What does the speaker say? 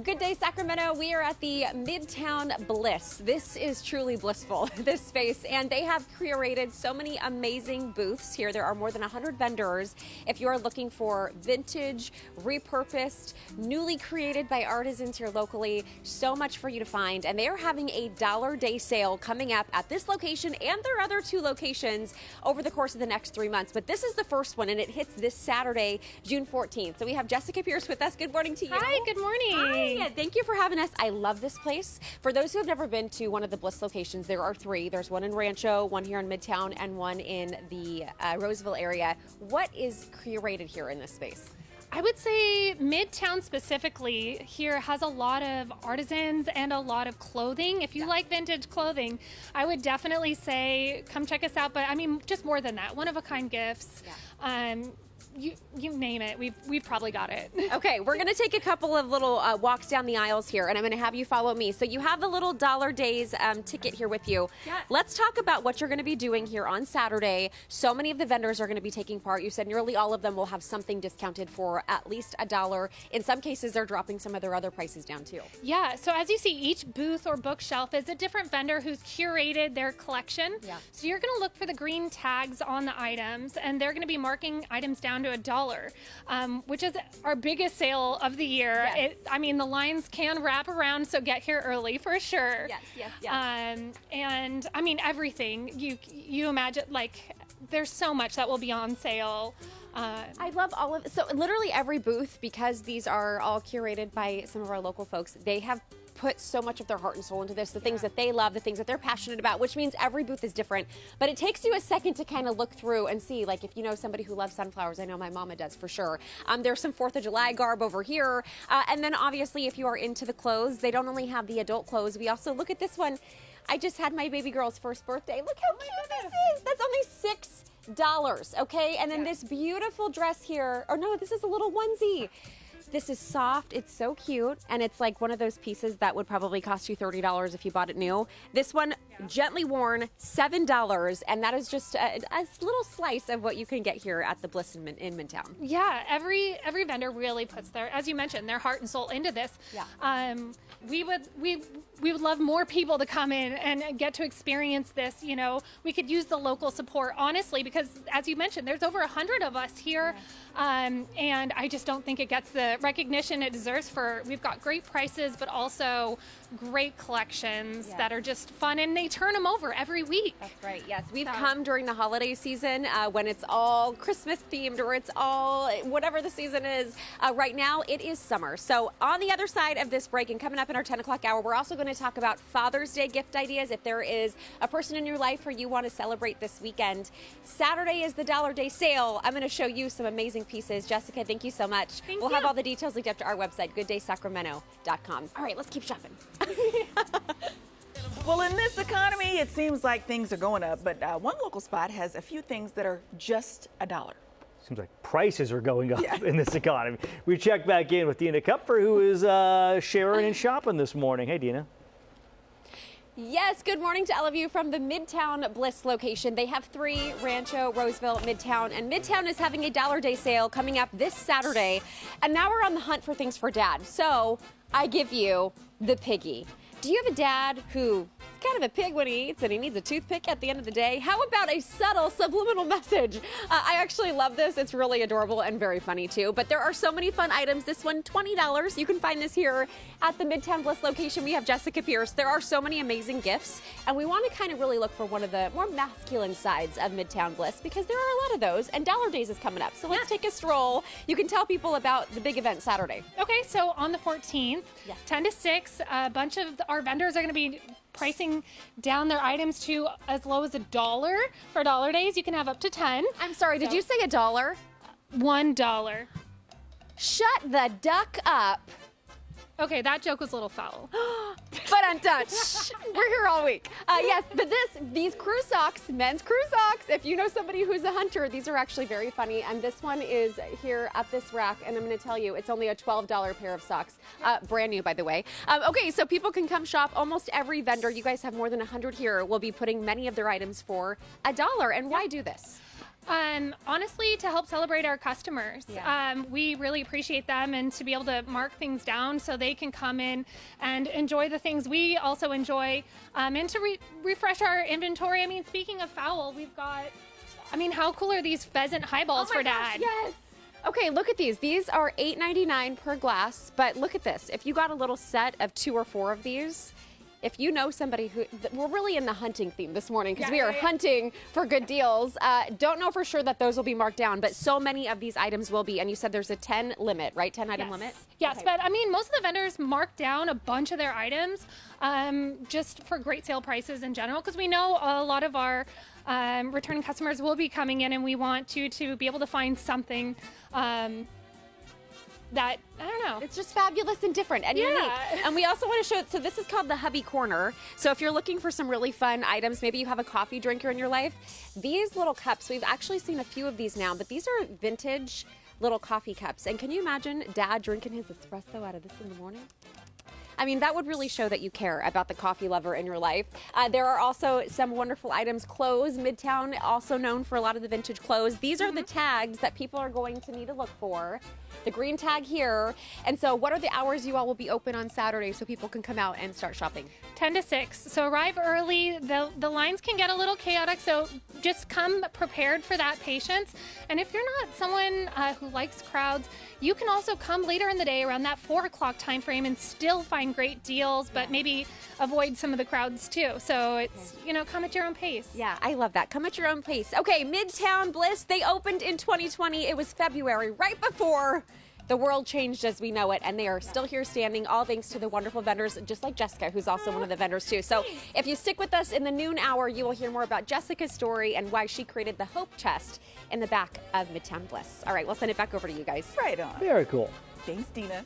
Good day, Sacramento. We are at the Midtown Bliss. This is truly blissful, this space, and they have curated so many amazing booths here. There are more than 100 vendors. If you are looking for vintage, repurposed, newly created by artisans here locally, so much for you to find. And they are having a $1 day sale coming up at this location and their other 2 locations over the course of the next 3 months. But this is the first one, and it hits this Saturday, June 14th. So we have Jessica Pierce with us. Good morning to you. Hi, good morning. Hi, thank you for having us. I love this place. For those who have never been to one of the Bliss locations, there are 3. There's one in Rancho, one here in Midtown, and one in the Roseville area. What is curated here in this space? I would say Midtown specifically here has a lot of artisans and a lot of clothing. If you like vintage clothing, I would definitely say come check us out. But I mean, just more than that, one-of-a-kind gifts. Yeah. You name it, we've probably got it. Okay, we're going to take a couple of little walks down the aisles here, and I'm going to have you follow me. So you have the little $1 days ticket here with you. Yeah. Let's talk about what you're going to be doing here on Saturday. So many of the vendors are going to be taking part. You said nearly all of them will have something discounted for at least $1. In some cases, they're dropping some of their other prices down too. Yeah, so as you see, each booth or bookshelf is a different vendor who's curated their collection. Yeah. So you're going to look for the green tags on the items, and they're going to be marking items down to $1, which is our biggest sale of the year. Yes. I mean, the lines can wrap around, so get here early for sure. Yes. And I mean, everything you imagine, like there's so much that will be on sale. I love all of it. So literally every booth, because these are all curated by some of our local folks, they have put so much of their heart and soul into this, the things that they love, the things that they're passionate about, which means every booth is different. But it takes you a second to kind of look through and see, like, if you know somebody who loves sunflowers, I know my mama does for sure. There's some 4th of July garb over here. And then obviously if you are into the clothes, they don't only have the adult clothes, we also look at this one. I just had my baby girl's first birthday. Look how cute this is. That's only $6, okay? And then this beautiful dress here, or no, this is a little onesie. This is soft, it's so cute, and it's like one of those pieces that would probably cost you $30 if you bought it new. This one, gently worn, $7, and that is just a little slice of what you can get here at the Bliss in Midtown. Yeah, every vendor really puts their, as you mentioned, their heart and soul into this. Yeah. We would love more people to come in and get to experience this. You know, we could use the local support, honestly, because as you mentioned, there's over 100 of us here. And I just don't think it gets the recognition it deserves we've got great prices, but also great collections that are just fun, and they turn them over every week. That's right, yes. We've come during the holiday season when it's all Christmas themed, or it's all whatever the season is. Right now, it is summer. So on the other side of this break, and coming up in our 10 o'clock hour, we're also going to talk about Father's Day gift ideas. If there is a person in your life who you want to celebrate this weekend, Saturday is the $1 day sale. I'm going to show you some amazing pieces. Jessica, thank you so much. We'll have all the details linked up to our website, gooddaysacramento.com. All right, let's keep shopping. Well, in this economy, it seems like things are going up, but one local spot has a few things that are just $1. Seems like prices are going up in this economy. We check back in with Dina Kupfer, who is sharing and shopping this morning. Hey, Dina. Yes, good morning to all of you from the Midtown Bliss location. They have 3, Rancho, Roseville, Midtown, and Midtown is having a $1 day sale coming up this Saturday. And now we're on the hunt for things for Dad. So I give you the piggy. Do you have a dad who is kind of a pig when he eats and he needs a toothpick at the end of the day? How about a subtle subliminal message? I actually love this. It's really adorable and very funny too. But there are so many fun items. This one, $20. You can find this here at the Midtown Bliss location. We have Jessica Pierce. There are so many amazing gifts, and we want to kind of really look for one of the more masculine sides of Midtown Bliss, because there are a lot of those, and $1 days is coming up. So let's take a stroll. You can tell people about the big event Saturday. Okay, so on the 14th, 10 to 6, a bunch of our vendors are going to be pricing down their items to as low as $1. For $1 days, you can have up to 10. I'm sorry, did you say $1? $1. Shut the duck up. Okay, that joke was a little foul. But I'm done. We're here all week. Yes, but these crew socks, men's crew socks, if you know somebody who's a hunter, these are actually very funny. And this one is here at this rack, and I'm going to tell you, it's only a $12 pair of socks. Brand new, by the way. Okay, so people can come shop. Almost every vendor, you guys have more than 100 here, will be putting many of their items for $1. And why do this? Honestly, to help celebrate our customers. Yeah. We really appreciate them, and to be able to mark things down so they can come in and enjoy the things we also enjoy, and to refresh our inventory. I mean, speaking of fowl, we've got, I mean, how cool are these pheasant highballs for Dad? Yes. Okay, look at these. These are $8.99 per glass, but look at this. If you got a little set of 2 or 4 of these, if you know somebody who, we're really in the hunting theme this morning because we are hunting for good deals. Don't know for sure that those will be marked down, but so many of these items will be. And you said there's a 10 limit, right? 10 item limit? Yes, Okay. but I mean, most of the vendors mark down a bunch of their items just for great sale prices in general, because we know a lot of our returning customers will be coming in, and we want you to be able to find something that, I don't know. It's just fabulous and different and unique. And we also want to show, so this is called the Hubby Corner. So if you're looking for some really fun items, maybe you have a coffee drinker in your life, these little cups, we've actually seen a few of these now, but these are vintage little coffee cups. And can you imagine Dad drinking his espresso out of this in the morning? I mean, that would really show that you care about the coffee lover in your life. There are also some wonderful items. Clothes, Midtown, also known for a lot of the vintage clothes. These are the tags that people are going to need to look for. The green tag here. And so what are the hours you all will be open on Saturday so people can come out and start shopping? 10 to 6. So arrive early. The lines can get a little chaotic, so just come prepared for that patience. And if you're not someone who likes crowds, you can also come later in the day around that 4 o'clock time frame and still find great deals, but maybe avoid some of the crowds too. So it's, you know, come at your own pace. Yeah, I love that. Come at your own pace. Okay, Midtown Bliss, they opened in 2020. It was February, right before the world changed as we know it, and they are still here standing, all thanks to the wonderful vendors, just like Jessica, who's also one of the vendors too. So if you stick with us in the noon hour, you will hear more about Jessica's story and why she created the Hope Chest in the back of Midtown Bliss. All right, we'll send it back over to you guys. Right on. Very cool. Thanks, Dina.